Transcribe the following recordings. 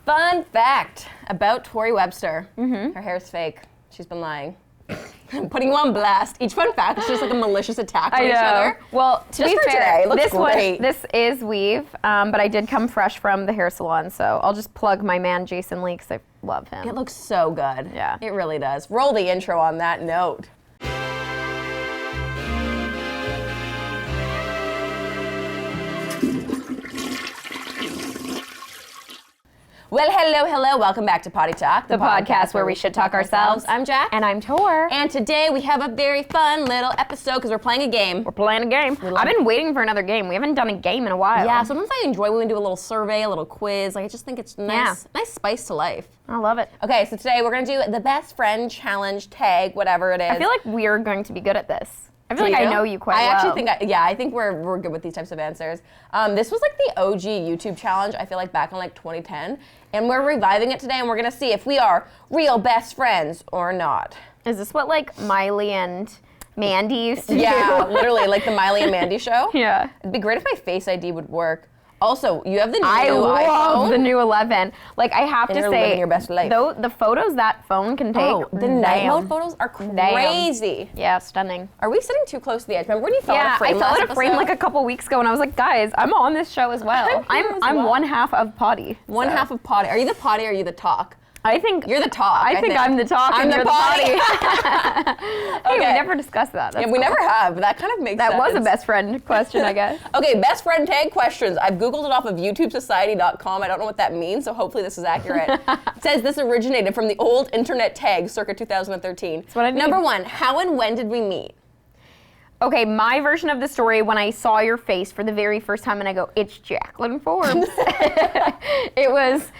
Fun fact about Torri Webster. Her hair's fake. She's been lying. I'm putting you on blast. Each fun fact is just like a malicious attack on each other. Well, to be fair, today, it looks great. This is weave, but I did come fresh from the hair salon, so I'll just plug my man Jason Lee because I love him. It looks so good. Yeah. It really does. Roll the intro on that note. Well, hello. Welcome back to Poddy Talk, the podcast where we should talk ourselves. I'm Jack. And I'm Tor. And today we have a very fun little episode because we're playing a game. We're playing a game. I've been waiting for another game. We haven't done a game in a while. Yeah, sometimes I enjoy when we do a little survey, a little quiz. Like, I just think it's nice spice to life. I love it. Okay, so today we're going to do the best friend challenge tag, whatever it is. I feel like we're going to be good at this. I feel like I know you quite well. I actually think, I think we're good with these types of answers. This was like the OG YouTube challenge, I feel like back in like 2010. And we're reviving it today and we're gonna see if we are real best friends or not. Is this what like Miley and Mandy used to do? Yeah, literally like the Miley and Mandy show. Yeah. It'd be great if my Face ID would work. Also, you have the new I iPhone. love the new 11. Like, I have And to you're say, living your best life. though, the photos that phone can take, the night mode photos are crazy. Yeah, stunning. Are we sitting too close to the edge? Remember when you fell Yeah, out of frame I fell last out of frame episode? like a couple weeks ago, and I was like, guys, I'm on this show as well. I'm here as I'm well. one half of Poddy. One half of Poddy. Are you the Poddy or are you the talk? I think You're the talk. I think I'm the talk and you're the Poddy. Hey, we never discussed that. That's we never have. That kind of makes sense. That was a best friend question, I guess. Okay, best friend tag questions. I've Googled it off of YouTubesociety.com. I don't know what that means, so hopefully this is accurate. It says this originated from the old internet tag circa 2013. That's what I need. Number one, how and when did we meet? Okay, my version of the story, when I saw your face for the very first time and I go, it's Jaclyn Forbes. It was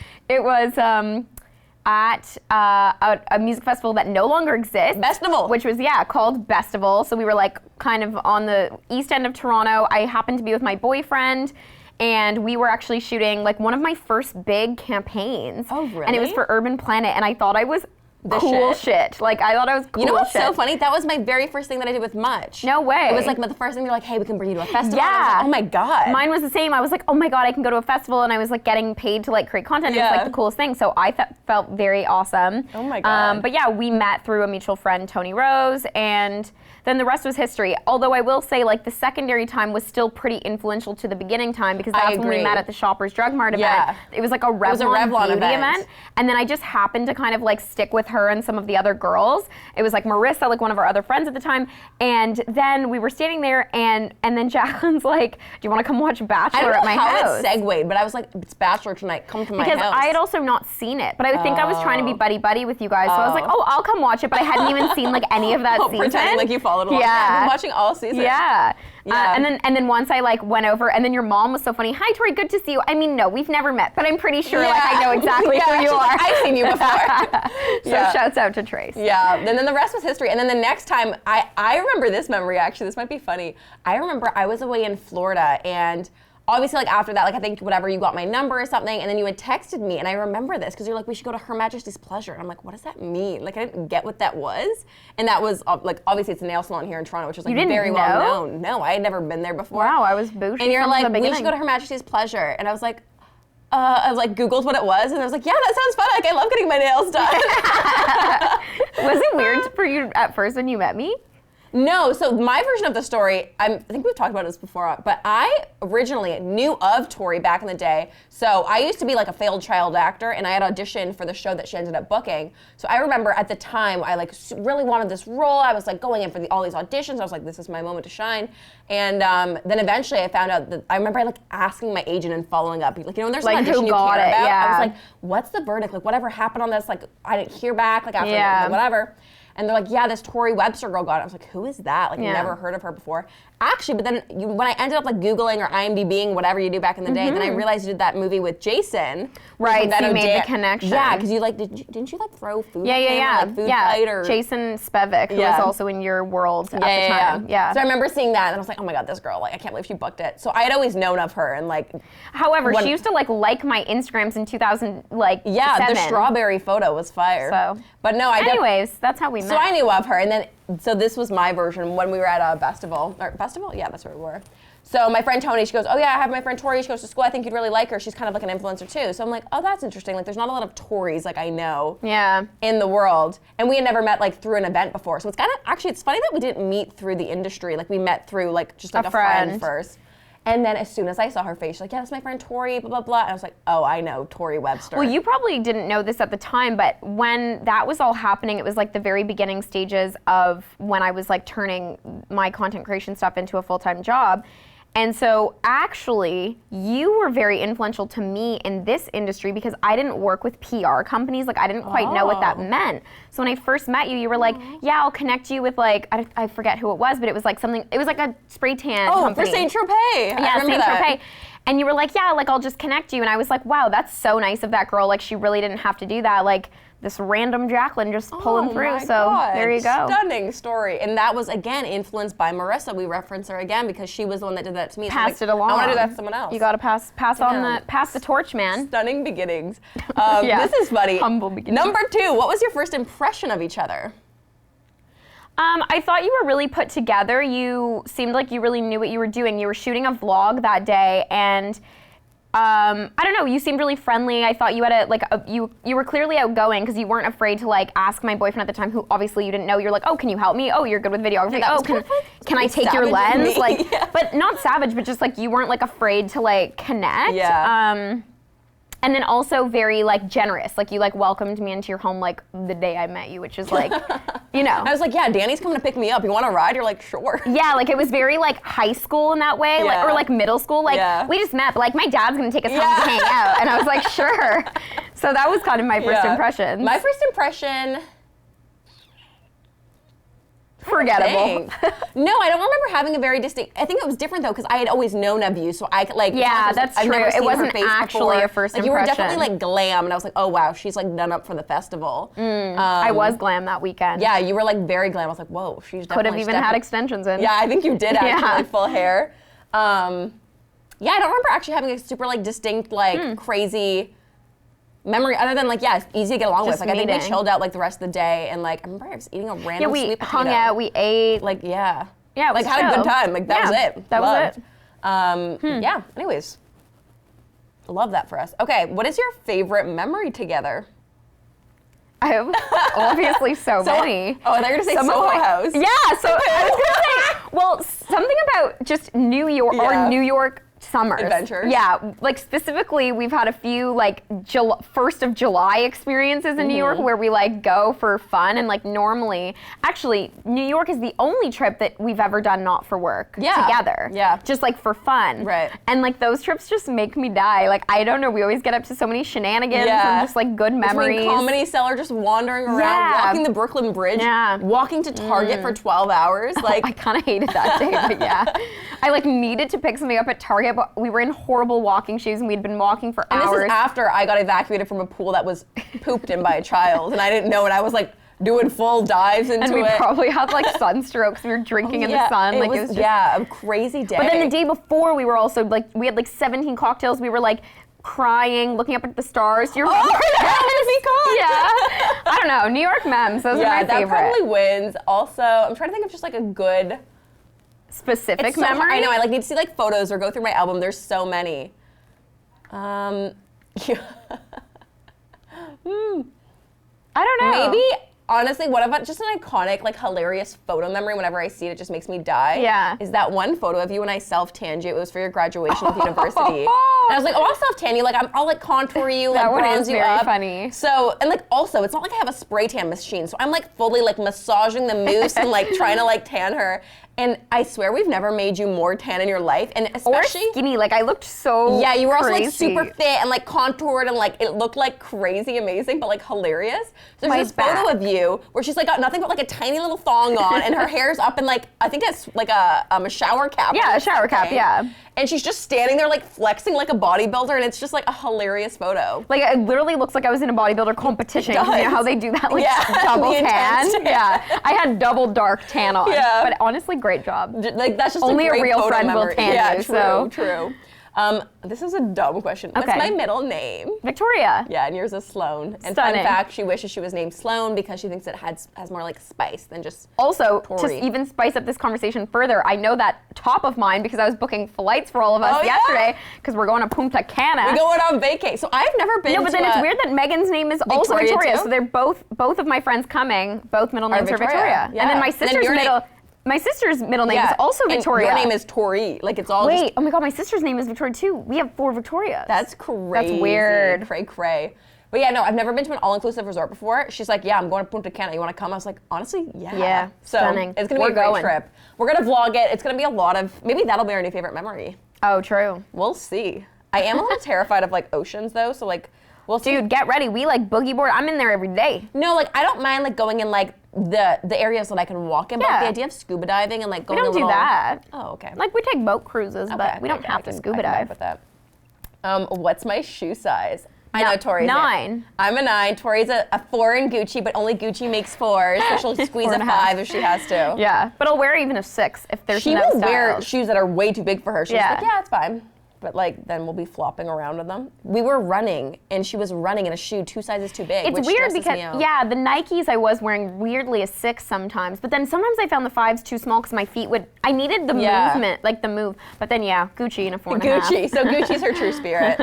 at a music festival that no longer exists. Bestival. Which was, called Bestival. So we were like kind of on the east end of Toronto. I happened to be with my boyfriend and we were actually shooting like one of my first big campaigns. Oh, really? And it was for Urban Planet and I thought I was cool shit. Like, I thought I was cool shit. You know what's so funny? That was my very first thing that I did with Much. No way. It was like the first thing they're like, hey, we can bring you to a festival. Yeah. And I was like, oh my God. Mine was the same. I was like, oh my God, I can go to a festival, and I was like getting paid to like create content. Yeah. It was like the coolest thing. So I felt very awesome. Oh my God. But yeah, we met through a mutual friend, Tony Rose, and then the rest was history. Although I will say, like, the secondary time was still pretty influential to the beginning time because that's when we met at the Shoppers Drug Mart event. It was like a Revlon beauty event. And then I just happened to kind of like stick with her and some of the other girls. It was like Marissa, like one of our other friends at the time. And then we were standing there and then Jaclyn's like, do you want to come watch Bachelor at my house? I don't know how it segued, but I was like, it's Bachelor tonight, come to my house. Because I had also not seen it, but I think I was trying to be buddy-buddy with you guys. So I was like, oh, I'll come watch it, but I hadn't even seen like any of that season. Pretending like you followed along. Yeah. I've been watching all season. Yeah. Yeah. And then once I like went over, and then your mom was so funny. Hi, Torri, good to see you. I mean, no, we've never met, but I'm pretty sure like I know exactly who you are. I've seen you before. So shouts out to Trace. Yeah, and then the rest was history. And then the next time, I remember this memory actually. This might be funny. I remember I was away in Florida and obviously, like, after that, like, I think, whatever, you got my number or something, and then you had texted me, and I remember this, because you're like, we should go to Her Majesty's Pleasure. And I'm like, what does that mean? Like, I didn't get what that was. And that was, like, obviously, it's a nail salon here in Toronto, which is, like, very well known. No, I had never been there before. Wow, I was bougie. And you're like, we should go to Her Majesty's Pleasure. And I was like, Googled what it was, and I was like, yeah, that sounds fun. Like, I love getting my nails done. Was it weird for you at first when you met me? No, so my version of the story, I think we've talked about this before, but I originally knew of Torri back in the day. So I used to be like a failed child actor, and I had auditioned for the show that she ended up booking. So I remember at the time, I like really wanted this role. I was like going in for all these auditions. I was like, this is my moment to shine. And then eventually I found out that, I remember like asking my agent and following up. Like, you know, when there's an audition you care about, I was like, what's the verdict? Like, whatever happened on this? Like, I didn't hear back, like, after like, whatever. And they're like, yeah, this Torri Webster girl got it. I was like, who is that? Like, never heard of her before. Actually, but then when I ended up like Googling or IMDbing, whatever you do back in the day, then I realized you did that movie with Jason. Right, so you made the connection. Yeah, because you like, didn't you like throw food? Yeah. Food fight or Jason Spevek, who was also in your world at the time. Yeah. So I remember seeing that and I was like, oh my God, this girl, like, I can't believe she booked it. So I had always known of her and like. However, she used to like my Instagrams in 2000, like. Yeah, the strawberry photo was fire. So. But no, anyways, that's how we met. So I knew of her, and then, so this was my version when we were at a festival. Yeah, that's where we were. So my friend Tony, she goes, oh yeah, I have my friend Torri. She goes to school. I think you'd really like her. She's kind of like an influencer too. So I'm like, oh, that's interesting. Like there's not a lot of Torris like I know in the world. And we had never met like through an event before. So it's kind of, actually it's funny that we didn't meet through the industry. Like we met through like just like a friend first. And then as soon as I saw her face, she's like, yeah, that's my friend Torri, blah, blah, blah. And I was like, oh, I know, Torri Webster. Well, you probably didn't know this at the time, but when that was all happening, it was like the very beginning stages of when I was like turning my content creation stuff into a full-time job. And so actually, you were very influential to me in this industry because I didn't work with PR companies. Like I didn't quite know what that meant. So when I first met you, you were like, yeah, I'll connect you with like, I forget who it was, but it was like something, it was like a spray tan company. For Saint Tropez. Yeah, Saint Tropez. And you were like, yeah, like I'll just connect you. And I was like, wow, that's so nice of that girl. Like she really didn't have to do that. Like this random Jaclyn just pulling through. So God. There you go. Stunning story. And that was, again, influenced by Marissa. We reference her again because she was the one that did that to me. Passed it along. I want to do that to someone else. You got to pass the torch, man. Stunning beginnings. This is funny. Humble beginnings. Number 2, what was your first impression of each other? I thought you were really put together. You seemed like you really knew what you were doing. You were shooting a vlog that day, and I don't know, you seemed really friendly. I thought you had you were clearly outgoing because you weren't afraid to like ask my boyfriend at the time, who obviously you didn't know. You're like, oh, can you help me? Oh, you're good with videography. Yeah, oh, can I take your lens? Like, yeah. But not savage, but just like you weren't like afraid to like connect. Yeah. And then also very like generous. Like you like welcomed me into your home like the day I met you, which is like, you know. I was like, yeah, Danny's coming to pick me up. You want to ride? You're like, sure. Yeah, like it was very like high school in that way, like, or like middle school. Like we just met, but like my dad's gonna take us home to hang out. And I was like, sure. So that was kind of my first impression. My first impression, forgettable. No, I don't remember having a very distinct. I think it was different though because I had always known of you, so I like. Yeah, that's true. It wasn't actually a first impression. You were definitely like glam, and I was like, oh wow, she's like done up for the festival. I was glam that weekend. Yeah, you were like very glam. I was like, whoa, she's definitely. Could have even had extensions in. Yeah, I think you did actually, like full hair. Yeah, I don't remember actually having a super like distinct like crazy memory other than like it's easy to get along with. Like meeting. I think we chilled out like the rest of the day and like I remember I was eating a random we sweet potato. hung out, we ate. Like yeah, it was like had a good time. Like that was it. That was it. Yeah. Anyways, love that for us. Okay, what is your favorite memory together? I have obviously so many. Oh, I thought you were gonna say Soho House. Yeah, so I was gonna say, well, something about just New York or New York summers. Adventures. Yeah, like specifically, we've had a few like 1st of July experiences in New York where we like go for fun and like normally, actually, New York is the only trip that we've ever done not for work together. Yeah. Just like for fun. Right. And like those trips just make me die. Like I don't know, we always get up to so many shenanigans and just like good memories. Between Comedy Cellar, just wandering around, walking the Brooklyn Bridge, walking to Target for 12 hours. Like I kind of hated that day, but I like needed to pick something up at Target, but we were in horrible walking shoes and we'd been walking for hours. And this is after I got evacuated from a pool that was pooped in by a child, and I didn't know, and I was like doing full dives into it. And we probably had like sunstrokes. We were drinking in the sun. It was just a crazy day. But then the day before, we were also like, we had like 17 cocktails. We were like crying, looking up at the stars. Do you remember? I don't know. New York memes. Those are my favorite. Yeah, that probably wins. Also, I'm trying to think of just like a good specific memory. I know. I like need to see like photos or go through my album. There's so many. I don't know. Maybe honestly, what about just an iconic, like hilarious photo memory? Whenever I see it, it just makes me die. Yeah. Is that one photo of you and I self-tanned you? It was for your graduation with university. And I was like, oh, I'll self-tan you. Like I'll like contour you, like bronze you up. That one is very funny. So and like also, it's not like I have a spray tan machine, so I'm like fully like massaging the mousse and like trying to like tan her. And I swear we've never made you more tan in your life, and especially or skinny. Like I looked so you were also crazy. like super fit and like contoured and like it looked like crazy amazing, but like hilarious. So there's this photo of you where she's like got nothing but like a tiny little thong on, and her hair's up in like I think it's like a shower cap. Yeah, a shower cap. Yeah. And she's just standing there like flexing like a bodybuilder, and it's just like a hilarious photo. Like it literally looks like I was in a bodybuilder competition. You know how they do that like double tan? Yeah. I had double dark tan on. Yeah. But honestly, great job. Like that's just only a great real photo friend memory. will tan you. True. This is a dumb question. What's my middle name? Victoria. Yeah, and yours is Sloan. And Stunning. fun fact, she wishes she was named Sloan because she thinks it has more like spice than just Also, Torri. to even spice up this conversation further, I know that top of mind because I was booking flights for all of us yesterday because we're going to Punta Cana. We're going on vacay. So I've never been to No, but then it's weird that Megan's name is also Victoria. Too? So they're both of my friends coming, both middle names are Victoria. Yeah. And then my sister's middle name is also Victoria. And your name is Torri. Like it's all Wait, oh my God, my sister's name is Victoria too. We have 4 Victorias. That's crazy. That's weird. Cray. But yeah, no, I've never been to an all-inclusive resort before. She's like, yeah, I'm going to Punta Cana. You want to come? I was like, honestly, yeah. Yeah, so stunning. It's going to be a great trip. We're going to vlog it. It's going to be a lot of, maybe that'll be our new favorite memory. Oh, true. We'll see. I am a little terrified of like oceans though, so like, we'll see. Dude, get ready. We like boogie board. I'm in there every day. No, like I don't mind like going in like the areas that I can walk in, but the idea of scuba diving and like going We don't do that. Oh, okay. Like we take boat cruises, but we don't have to scuba dive. With that. What's my shoe size? I know Tori's 9. I'm a 9. Tori's a 4 in Gucci, but only Gucci makes 4s, so she'll squeeze a 5 if she has to. Yeah, but I'll wear even a 6 if there's She will wear shoes that are way too big for her. She's like, yeah, it's fine. But like, then we'll be flopping around in them. We were running, and she was running in a shoe 2 sizes too big. It's weird because, the Nikes I was wearing weirdly a 6 sometimes, but then sometimes I found the 5s too small because my feet I needed the movement, like the move. But then Gucci in a 4.5. Gucci, so Gucci's her true spirit.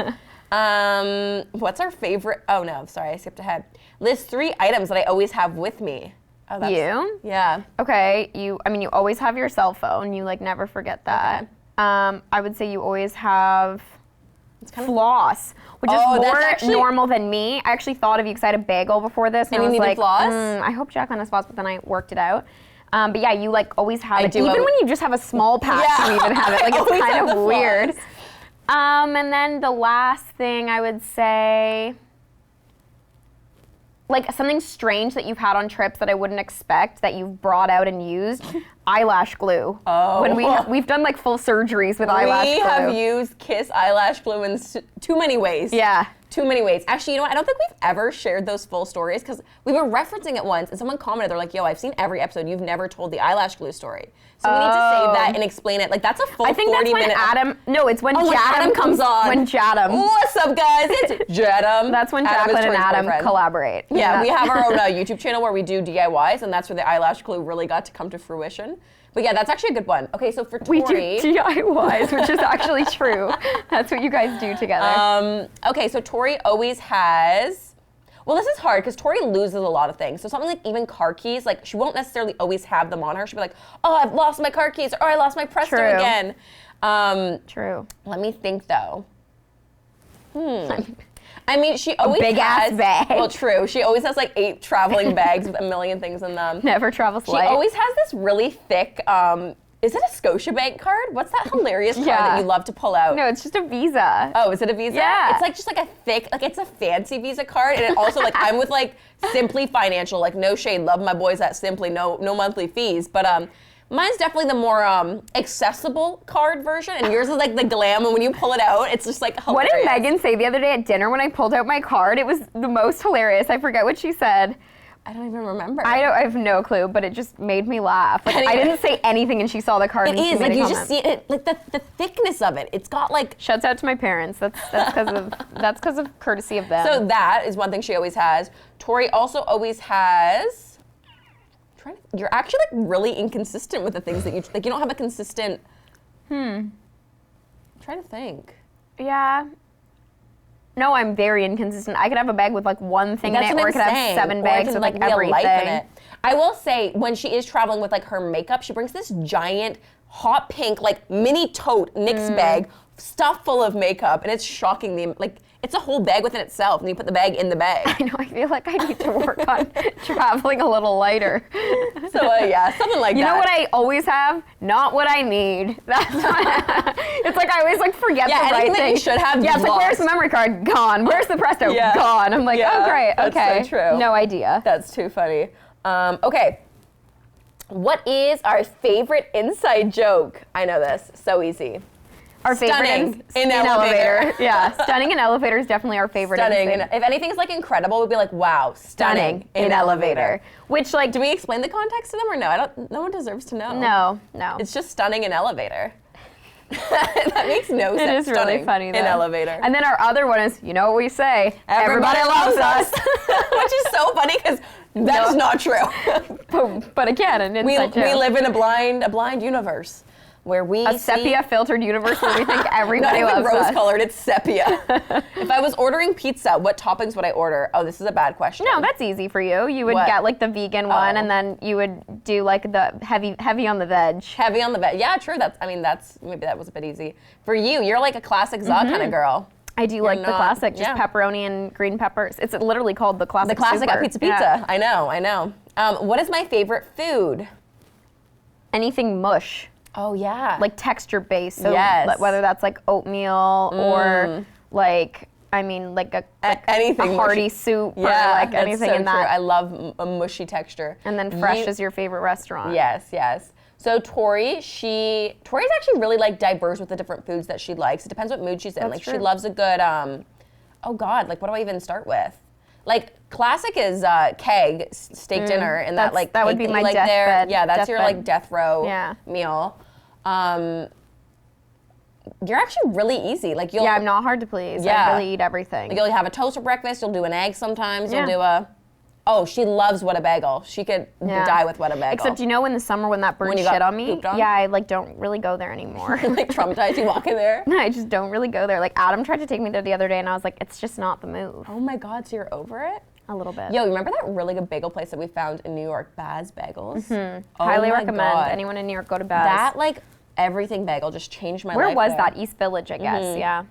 What's our favorite? Oh no, sorry, I skipped ahead. List 3 items that I always have with me. Oh, that's, you? Yeah. Okay, you always have your cell phone. You like never forget that. Okay. I would say you always have floss, which is more normal than me. I actually thought of you because I had a bagel before this, and I was like, floss? I hope Jaclyn has floss, but then I worked it out. But yeah, you like always have it. Even when you just have a small patch, you even have it. Like it's kind of weird. And then the last thing I would say, like something strange that you've had on trips that I wouldn't expect that you've brought out and used, eyelash glue. Oh. When we've done like full surgeries with eyelash glue. We have used Kiss eyelash glue in too many ways. Yeah. Too many ways. Actually, you know what? I don't think we've ever shared those full stories because we were referencing it once and someone commented, they're like, yo, I've seen every episode. You've never told the eyelash glue story. So we need to save that and explain it. Like that's a full 40 minute. I think that's when Adam, no, it's when Jadam comes on. When Jadam. What's up, guys? It's Jadam. That's when Jaclyn and Adam collaborate. Yeah, we have our own YouTube channel where we do DIYs and that's where the eyelash glue really got to come to fruition. But yeah, that's actually a good one. Okay, so for Torri. We do DIYs, which is actually true. That's what you guys do together. Okay, so Torri always has, well, this is hard because Torri loses a lot of things. So something like even car keys, like she won't necessarily always have them on her. She'll be like, oh, I've lost my car keys, or I lost my Presto again. True. Let me think though. I mean, she always has a big-ass bag. Well, true. She always has like 8 traveling bags with a million things in them. Never travels light. She always has this really thick, is it a Scotiabank card? What's that hilarious card that you love to pull out? No, it's just a Visa. Oh, is it a Visa? Yeah. It's like just like a thick, like it's a fancy Visa card. And it also like, I'm with like Simply Financial, like no shade, love my boys at Simply, no monthly fees. But mine's definitely the more accessible card version, and yours is like the glam, and when you pull it out, it's just like hilarious. What did Megan say the other day at dinner when I pulled out my card? It was the most hilarious. I forget what she said. I don't even remember. I have no clue, but it just made me laugh. Like I didn't say anything, and she saw the card. It is like you just see it, like the thickness of it. It's got like. Shouts out to my parents. That's because of courtesy of them. So that is one thing she always has. Torri also always has. You're actually like really inconsistent with the things that you like. You don't have a consistent. I'm trying to think. Yeah. No, I'm very inconsistent. I could have a bag with like one thing in it, or I could have 7 bags with like everything. Life in it. I will say, when she is traveling with like her makeup, she brings this giant hot pink like mini tote NYX bag stuffed full of makeup, and it's shocking. It's a whole bag within itself, and you put the bag in the bag. I know. I feel like I need to work on traveling a little lighter. So yeah, something like that. You know what I always have? Not what I need. That's what it's like. I always like forget the right thing. That you should have. Yeah, it's like, where's the memory card? Gone. Where's the Presto? Gone. I'm like, oh great, okay. That's so true. No idea. That's too funny. Okay. What is our favorite inside joke? I know this. So easy. Our favorite in elevator. Yeah, stunning in elevator is definitely our favorite. Stunning. If anything's like incredible, we'd be like, wow, stunning in elevator. Which like, do we explain the context to them or no? No one deserves to know. No. It's just stunning in elevator. That makes no sense. It is really funny, though. In elevator. And then our other one is, you know what we say? Everybody loves us. Which is so funny because that's not true. but again, an inside joke. We live in a blind universe where we a sepia filtered universe where we think everybody loves us. Not even rose-colored, it's sepia. If I was ordering pizza, what toppings would I order? Oh, this is a bad question. No, that's easy for you. You would get like the vegan one, and then you would do like the heavy on the veg. Heavy on the veg. Yeah, true. Maybe that was a bit easy. For you, you're like a classic za kind of girl. I do like the classic, just pepperoni and green peppers. It's literally called the classic. The classic super. at Pizza. Yeah. I know. What is my favorite food? Anything mush. Oh yeah. Like texture based. So whether that's like oatmeal or like anything hearty soup or like anything in that. True. I love a mushy texture. And then fresh is your favorite restaurant. Yes. So Torri's actually really like diverse with the different foods that she likes. It depends what mood she's in. That's like true. She loves a good oh God, like what do I even start with? Like classic is keg steak dinner, and that would be my deathbed. Yeah, that's your like death row meal. You're actually really easy. Like I'm not hard to please. I really eat everything. Like you'll have a toast for breakfast. You'll do an egg sometimes. You'll do a. Oh, she loves Whataburger. She could die with Whataburger. Except in the summer when that bird shit on me. I like don't really go there anymore. Like traumatized, you walk in there? No, I just don't really go there. Like Adam tried to take me there the other day, and I was like, it's just not the move. Oh my God, so you're over it? A little bit. Yo, you remember that really good bagel place that we found in New York, Baz Bagels? Mm-hmm. Highly recommend. Anyone in New York, go to Baz. That like everything bagel just changed my life. Where was that? East Village, I guess. Yeah.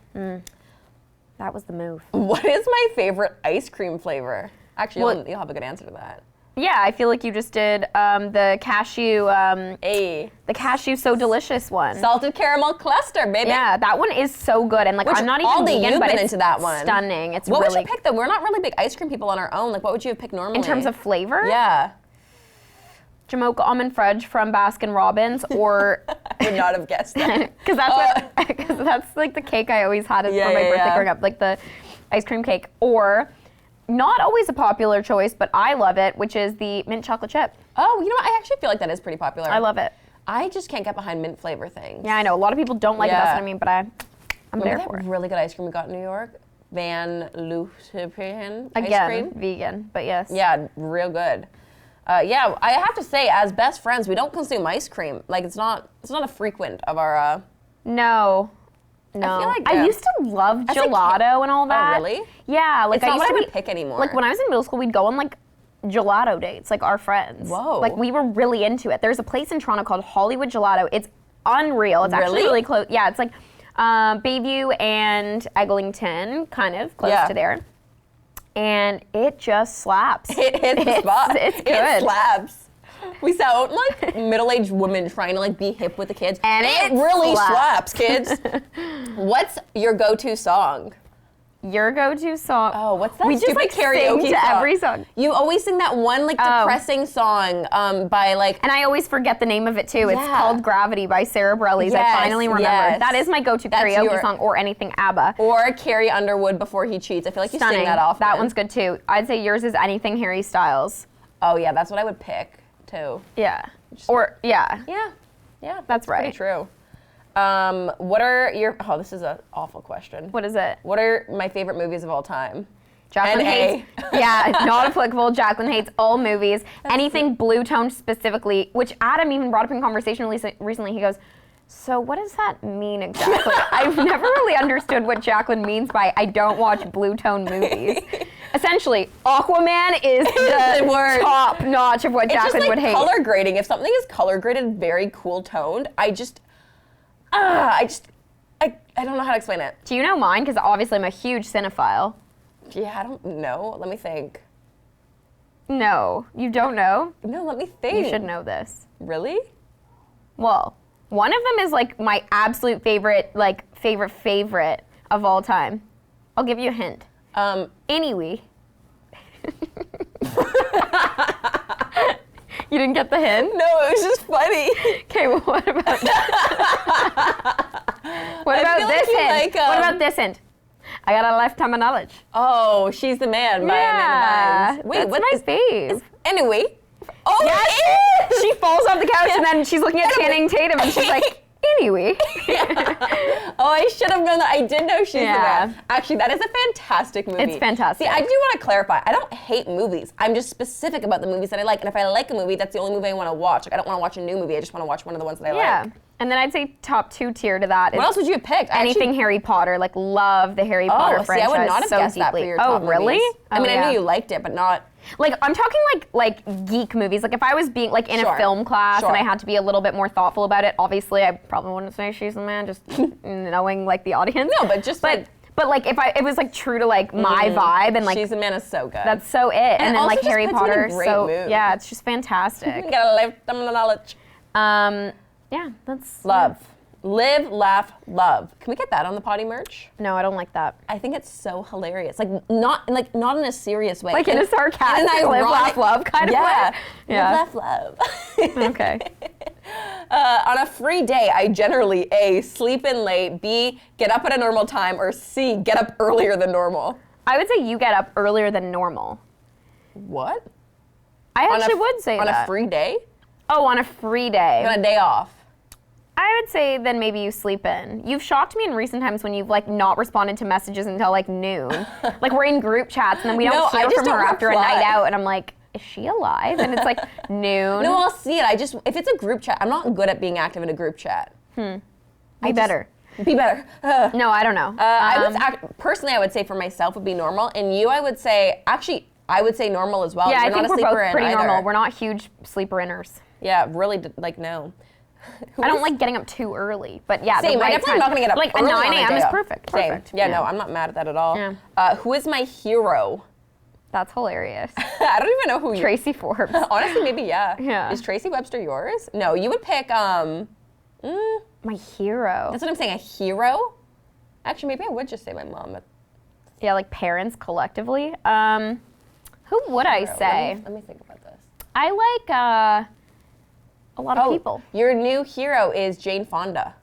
That was the move. What is my favorite ice cream flavor? Actually, you'll have a good answer to that. Yeah, I feel like you just did the cashew. The cashew so delicious one. Salted caramel cluster, baby. Yeah, that one is so good, and like I'm not even vegan, but it's into that one. Stunning. It's what really. Would you pick though? We're not really big ice cream people on our own. Like, what would you have picked normally? In terms of flavor? Yeah. Jamocha almond fudge from Baskin Robbins, or I would not have guessed that. Because that's like the cake I always had for my birthday growing up, like the ice cream cake, or. Not always a popular choice, but I love it, which is the mint chocolate chip. Oh, you know what? I actually feel like that is pretty popular. I love it. I just can't get behind mint flavor things. Yeah, I know. A lot of people don't like it, that's what I mean, but I'm there for it. Really good ice cream we got in New York? Van Lucian ice cream? Vegan, but yes. Yeah, real good. I have to say, as best friends, we don't consume ice cream. Like, it's not a frequent of our... No. I used to love gelato and all that. Oh, really? Yeah, like it's not what I would pick anymore. Like when I was in middle school, we'd go on like gelato dates, like our friends. Whoa. Like we were really into it. There's a place in Toronto called Hollywood Gelato. It's unreal. It's actually really close. Yeah, it's like Bayview and Eglinton, kind of close to there. And it just slaps. It hits the spot. It's good. It slaps. We saw like middle-aged women trying to like be hip with the kids, and it really slaps, kids. What's your go-to song? Your go-to song? Oh, what's that? We just like karaoke sing to every song. You always sing that one like depressing song by like. And I always forget the name of it too. It's called Gravity by Sarah Bareilles. I finally remember. That is my go-to karaoke song, or anything ABBA. Or Carrie Underwood Before He Cheats. I feel like you sing that often. That one's good too. I'd say yours is Anything Harry Styles. Oh yeah, that's what I would pick too. Yeah. Yeah, that's right. Pretty true. What are your? Oh, this is an awful question. What is it? What are my favorite movies of all time? Jaclyn hates. Yeah, not applicable. Jaclyn hates all movies. Anything blue toned specifically, which Adam even brought up in conversation recently. He goes, so what does that mean exactly? I've never really understood what Jaclyn means by I don't watch blue tone movies. Essentially, Aquaman is the top notch of what Jaclyn would hate. Color grading. If something is color graded very cool toned, I don't know how to explain it. Do you know mine? Because obviously I'm a huge cinephile. Yeah, I don't know. Let me think. No, you don't know? No, let me think. You should know this. Really? Well, one of them is like my absolute favorite, favorite of all time. I'll give you a hint. Anyway. You didn't get the hint? No, it was just funny. Okay, well, what about what about this hint? What about this hint? I got a lifetime of knowledge. Oh, She's the Man by Amanda Bynes. Wait, that's my fave. Anyway. Oh, yes. She falls off the couch and then she's looking at Channing Tatum and she's like, wee. Oh, I should have known that. I did know she's the man. Actually, that is a fantastic movie. It's fantastic. See, I do want to clarify. I don't hate movies. I'm just specific about the movies that I like. And if I like a movie, that's the only movie I want to watch. Like, I don't want to watch a new movie. I just want to watch one of the ones that I like. Yeah. And then I'd say top 2 tier to that. What else would you have picked? Anything Harry Potter. Like, love the Harry Potter franchise. See, I would not have guessed that for your top really? movies. I mean, I knew you liked it, but not... Like, I'm talking like geek movies. Like, if I was being like in a film class and I had to be a little bit more thoughtful about it, obviously I probably wouldn't say she's the man, just knowing like the audience. No, but just But like if it was like true to like my vibe and like She's the Man is so good. That's so it. And then like Harry Potter, so mood. Yeah, it's just fantastic. You gotta live them the knowledge. Yeah, that's love. Live, laugh, love. Can we get that on the Poddy merch? No, I don't like that. I think it's so hilarious. Like not in a serious way. Like in a sarcastic, live, laugh, love kind of way. Yeah. Live, laugh, love. Okay. On a free day, I generally A, sleep in late, B, get up at a normal time, or C, get up earlier than normal. I would say you get up earlier than normal. What? I actually would say that. On a free day? Oh, on a free day. On a day off. I would say then maybe you sleep in. You've shocked me in recent times when you've like not responded to messages until like noon. Like we're in group chats and then we don't hear from her after a night out and I'm like, is she alive? And it's like noon. No, I'll see it. If it's a group chat, I'm not good at being active in a group chat. Be better. Be better. No, I don't know. Personally, I would say for myself would be normal. And you, I would say, I would say normal as well. Yeah, You're I think not a we're both sleeper pretty in normal. either. We're not huge sleeper inners. Yeah, really, like, no. I don't like getting up too early, but yeah, Same. the right I'm not going to get up like early a 9 on a.m. day is off. perfect. Same. Perfect. Yeah, no, I'm not mad at that at all. Yeah. Who is my hero? That's hilarious. I don't even know who you... Tracy Forbes. Honestly, maybe, yeah. Yeah. Is Tracy Webster yours? No, you would pick, My hero. That's what I'm saying, a hero? Actually, maybe I would just say my mom. Yeah, like parents collectively. Who would I say? Let me think about this. I like a lot of people. Your new hero is Jane Fonda.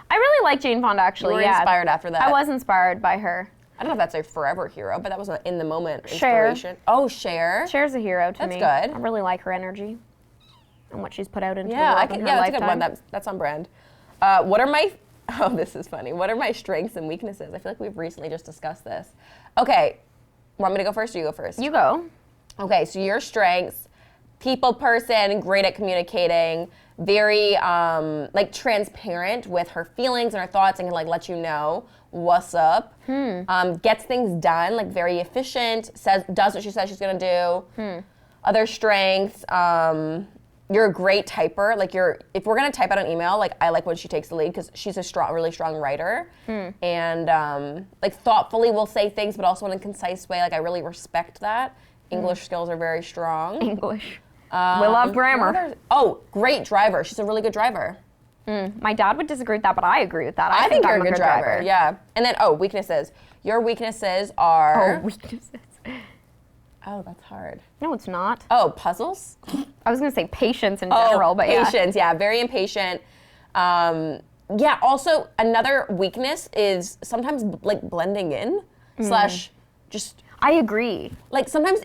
I really like Jane Fonda, actually. You were inspired after that. I was inspired by her. I don't know if that's a forever hero, but that was an in the moment Cher. inspiration. Oh, Cher. Cher's a hero to me. That's good. I really like her energy and what she's put out into the Yeah, world in her that's lifetime. a good one. That's on brand. What are my... Oh, this is funny. What are my strengths and weaknesses? I feel like we've recently just discussed this. Okay. Want me to go first or you go first? You go. Okay, so your strengths, people person, great at communicating, very like transparent with her feelings and her thoughts and can like let you know what's up. Gets things done, like very efficient, does what she says she's gonna do. Other strengths, you're a great typer. Like if we're gonna type out an email, like I like when she takes the lead because she's a really strong writer, and like thoughtfully will say things, but also in a concise way. Like I really respect that. English skills are very strong. English. We love grammar. Oh, great driver. She's a really good driver. My dad would disagree with that, but I agree with that. I think you're I'm a good driver. Yeah. And then weaknesses. Your weaknesses are. Oh, weaknesses. Oh, that's hard. No, it's not. Oh, puzzles? I was going to say patience in general, but yeah. Patience, yeah, very impatient. Yeah, also another weakness is sometimes like blending in / just. I agree. Like sometimes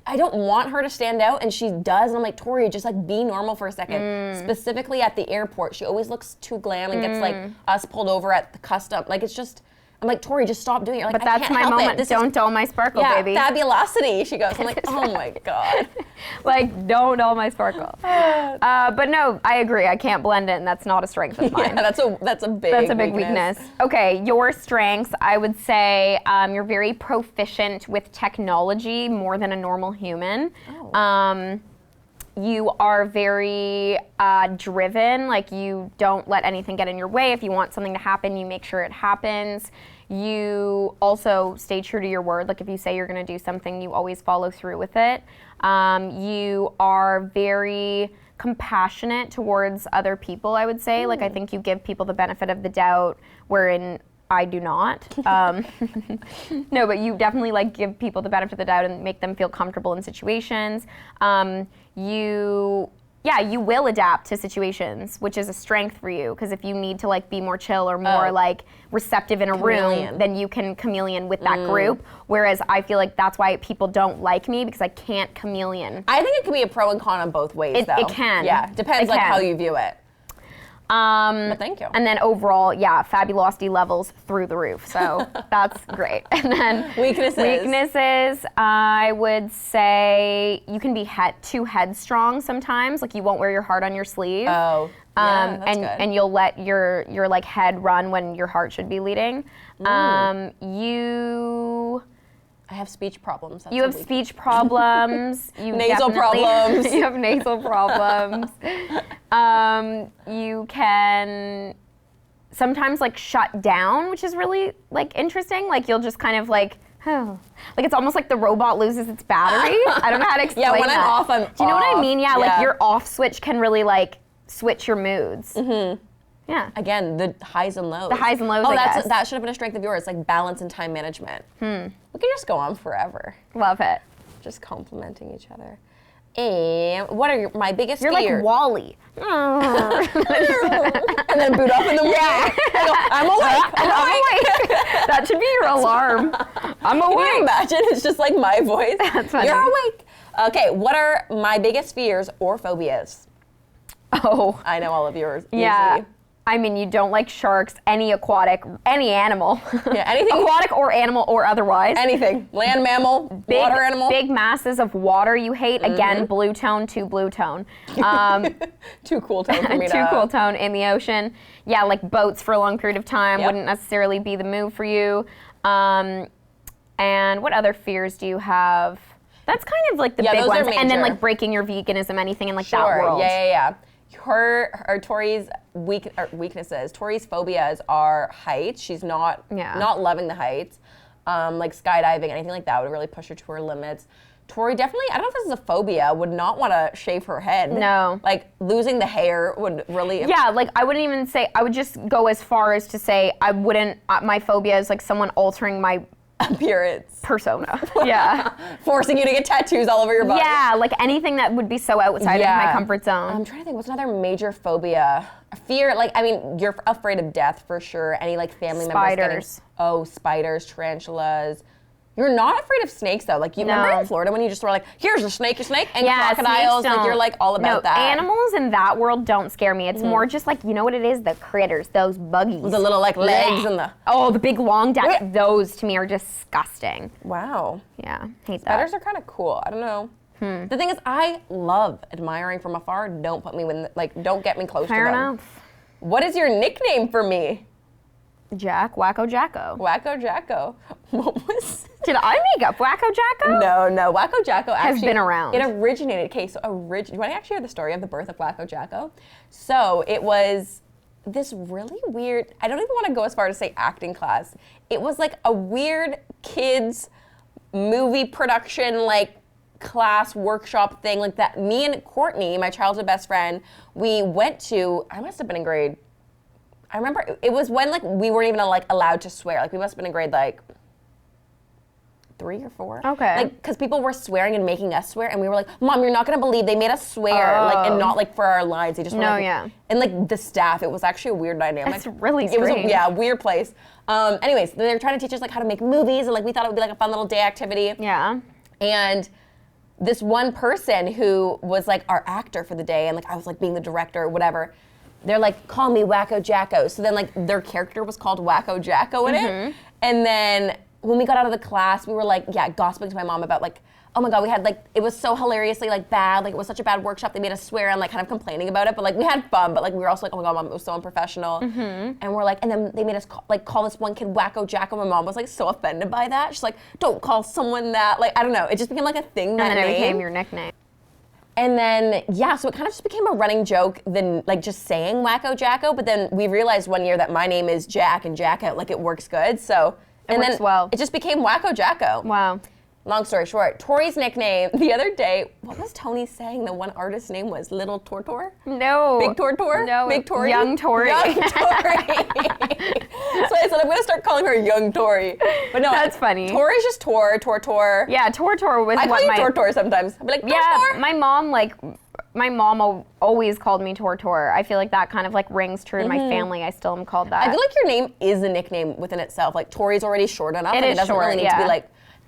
I don't want her to stand out and she does. And I'm like, Torri, just like be normal for a second. Specifically at the airport, she always looks too glam and gets like us pulled over at the custom. Like it's just, I'm like, Torri, just stop doing it. You're like, but that's my moment. Don't dull my sparkle, baby. Fabulosity, she goes. I'm like, oh my God. Like, don't dull my sparkle. But no, I agree. I can't blend it, and that's not a strength of mine. Yeah, that's a big weakness. Okay, your strengths, I would say you're very proficient with technology more than a normal human. Oh. You are very driven, like you don't let anything get in your way. If you want something to happen, you make sure it happens. You also stay true to your word. Like if you say you're gonna do something, you always follow through with it. You are very compassionate towards other people, I would say. Like I think you give people the benefit of the doubt, wherein I do not. No, but you definitely like give people the benefit of the doubt and make them feel comfortable in situations. You will adapt to situations, which is a strength for you, because if you need to like be more chill or more like receptive in a room, then you can chameleon with that group. Whereas I feel like that's why people don't like me, because I can't chameleon. I think it can be a pro and con on both ways, though. It can. Yeah, depends like how you view it. But thank you. And then overall, yeah, fabulosity levels through the roof. So that's great. And then weaknesses. Weaknesses, I would say you can be too headstrong sometimes. Like you won't wear your heart on your sleeve. Oh. Yeah, that's good. And you'll let your like head run when your heart should be leading. I have speech problems. You have speech problems. Nasal problems. You have nasal problems. You can sometimes like shut down, which is really like interesting. Like you'll just kind of like, like it's almost like the robot loses its battery. I don't know how to explain that. Yeah, when I'm off, I'm Do you know what I mean? Yeah, yeah. like your off switch can really like switch your moods. Mm-hmm. Yeah. Again, the highs and lows. The highs and lows, Oh, I guess. that should have been a strength of yours, like balance and time management. We could just go on forever. Love it. Just complimenting each other. And what are my biggest You're fears? like Wally. And then boot up in the morning. Yeah. I'm awake. I'm awake. That should be your alarm. I'm awake. Can you imagine? It's just like my voice. That's funny. You're awake. Okay, what are my biggest fears or phobias? Oh. I know all of yours. Yeah. Easily. I mean, you don't like sharks, any aquatic, any animal. Yeah, anything. Aquatic or animal or otherwise. Anything. Land mammal, water animal. Big masses of water you hate. Again, blue tone, too blue tone. Too cool tone for me to. Too cool tone in the ocean. Yeah, like boats for a long period of time Yep. wouldn't necessarily be the move for you. And what other fears do you have? That's kind of like the big those are ones. And then major. like breaking your veganism, anything in like Sure. that world. Yeah. Torri's weaknesses. Torri's phobias are heights. She's not loving the heights. Like skydiving, anything like that would really push her to her limits. Torri definitely, I don't know if this is a phobia, would not want to shave her head. No. Like losing the hair would really. Yeah, like I wouldn't even say, I would just go as far as to say I wouldn't, my phobia is like someone altering my appearance. Persona. Yeah. Forcing you to get tattoos all over your body. Yeah, like anything that would be so outside of my comfort zone. I'm trying to think, what's another major phobia? Fear, like, I mean, you're afraid of death for sure. Any like family members getting, spiders, tarantulas. You're not afraid of snakes though. Like you remember in Florida when you just were like, here's a snake, and crocodiles. Like you're like all about that. Animals in that world don't scare me. It's more just like, you know what it is? The critters, those buggies. The little like legs and the. Oh, the big long those to me are disgusting. Wow. Yeah, hate that. Spiders are kind of cool. I don't know. The thing is, I love admiring from afar. Don't put me don't get me close to them. Fair enough. What is your nickname for me? Wacko Jacko. Wacko Jacko. What was? Did I make up Wacko Jacko? No. Wacko Jacko actually has been around. It originated. Okay, so do you want to actually hear the story of the birth of Wacko Jacko? So it was this really weird. I don't even want to go as far to say acting class. It was like a weird kids movie production class workshop thing like that. Me and Courtney, my childhood best friend, we went to. I must have been in grade. I remember it was when we weren't even allowed to swear. Like we must have been in grade 3 or 4. Okay. Because people were swearing and making us swear, and we were like, "Mom, you're not gonna believe they made us swear." And not for our lines. They just were And the staff, it was actually a weird dynamic. That's really strange. It was a weird place. Anyways, they were trying to teach us how to make movies, and we thought it would be a fun little day activity. Yeah. And this one person who was our actor for the day, and I was being the director or whatever. They're call me Wacko Jacko. So then their character was called Wacko Jacko in it. And then when we got out of the class, we were gossiping to my mom about oh my God, we had it was so hilariously bad. It was such a bad workshop. They made us swear and kind of complaining about it. But we had fun. But we were also oh my God, Mom, it was so unprofessional. And we're and then they made us call this one kid Wacko Jacko. My mom was so offended by that. She's don't call someone that. I don't know. It just became a thing. And then it became your nickname. And then, so it kind of just became a running joke than just saying Wacko Jacko. But then we realized one year that my name is Jack and Jack, it works good. So, it just became Wacko Jacko. Wow. Long story short, Tori's nickname, the other day, what was Tony saying the one artist's name was? Little Tortor? No. Big Tortor? No. Big Torri? Young Torri. Young Torri. So I said, I'm going to start calling her Young Torri. But no. That's funny. Tori's just Tor. Yeah, Tortor was I call you Tortor sometimes. I'll be Tortor. Yeah, my mom always called me Tortor. I feel that kind of rings true in my family. I still am called that. I feel your name is a nickname within itself. Tori's already short enough. It doesn't short, really need to be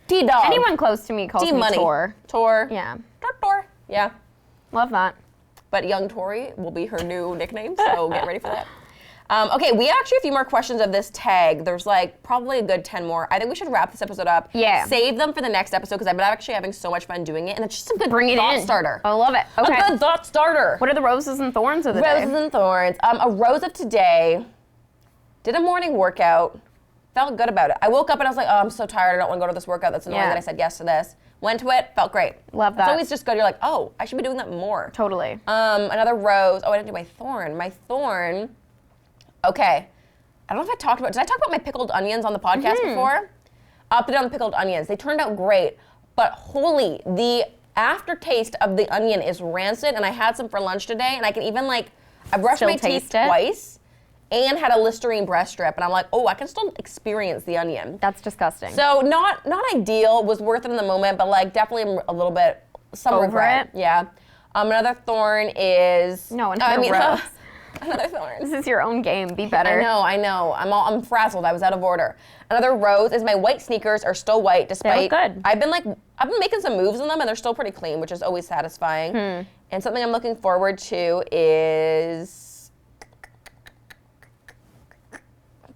T-Dog. Anyone close to me calls me T-Money. Tor. Tor. Yeah. Tor. Yeah. Love that. but Young Torri will be her new nickname, so get ready for that. Okay, we actually have a few more questions of this tag. There's like probably a good 10 more. I think we should wrap this episode up. Yeah. Save them for the next episode because I've been actually having so much fun doing it, and it's just a good thought starter. I love it. Okay. A good thought starter. What are the roses and thorns of the day? Roses and thorns. A rose of today. Did a morning workout. Felt good about it. I woke up and I was like, oh, I'm so tired. I don't want to go to this workout. That's annoying that I said yes to this. Went to it. Felt great. Love that. It's always just good. You're like, oh, I should be doing that more. Totally. Another rose. Oh, I didn't do my thorn. My thorn. Okay. I don't know if I talked about, did I talk about my pickled onions on the podcast before? Opted on the pickled onions. They turned out great, but holy, the aftertaste of the onion is rancid, and I had some for lunch today, and I can even I brushed my teeth twice and had a Listerine breast strip, and I'm like, oh, I can still experience the onion. That's disgusting. So not ideal, was worth it in the moment, but definitely a little bit, some over regret. it? Yeah. Another thorn is... No, another rose. Another thorn. This is your own game. Be better. I know. I'm frazzled. I was out of order. Another rose is my white sneakers are still white despite. They look good. I've been making some moves in them and they're still pretty clean, which is always satisfying. And something I'm looking forward to is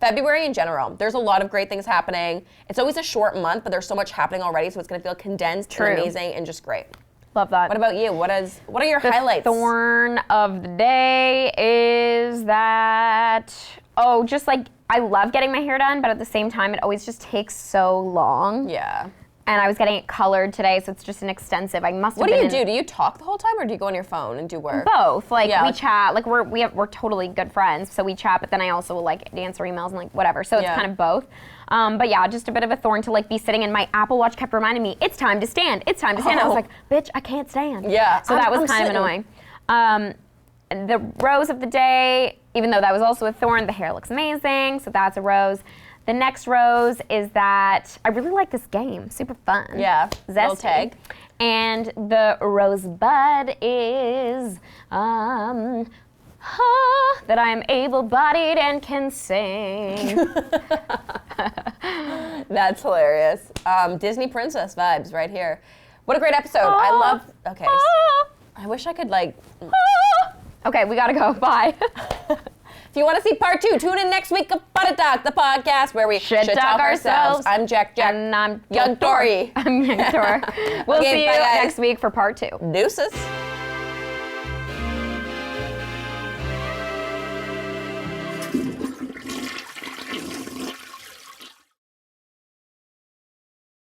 February in general. There's a lot of great things happening. It's always a short month, but there's so much happening already, so it's going to feel condensed and amazing and just great. Love that. What about you? What are your highlights? The thorn of the day is that, I love getting my hair done, but at the same time, it always just takes so long. Yeah. And I was getting it colored today, so it's just an extensive. I must have What do you do? Do you talk the whole time, or do you go on your phone and do work? Both. We chat. We're totally good friends, so we chat. But then I also will answer emails and whatever. So it's kind of both. But yeah, just a bit of a thorn to be sitting, and my Apple Watch kept reminding me, it's time to stand. It's time to stand. I was like, bitch, I can't stand. Yeah. So that was kind of annoying. The rose of the day, even though that was also a thorn, the hair looks amazing. So that's a rose. The next rose is that I really like this game. Super fun. Yeah. Zesty. Little tag. And the rosebud is that I am able-bodied and can sing. That's hilarious. Disney princess vibes right here. What a great episode. I love. Okay. I wish I could Okay, we gotta go. Bye. If you want to see part 2, tune in next week of Poddy Talk, the podcast where we should talk ourselves. I'm Jack. And I'm Young Torri. I'm Young Torri. We'll see you next week for part 2. Deuces.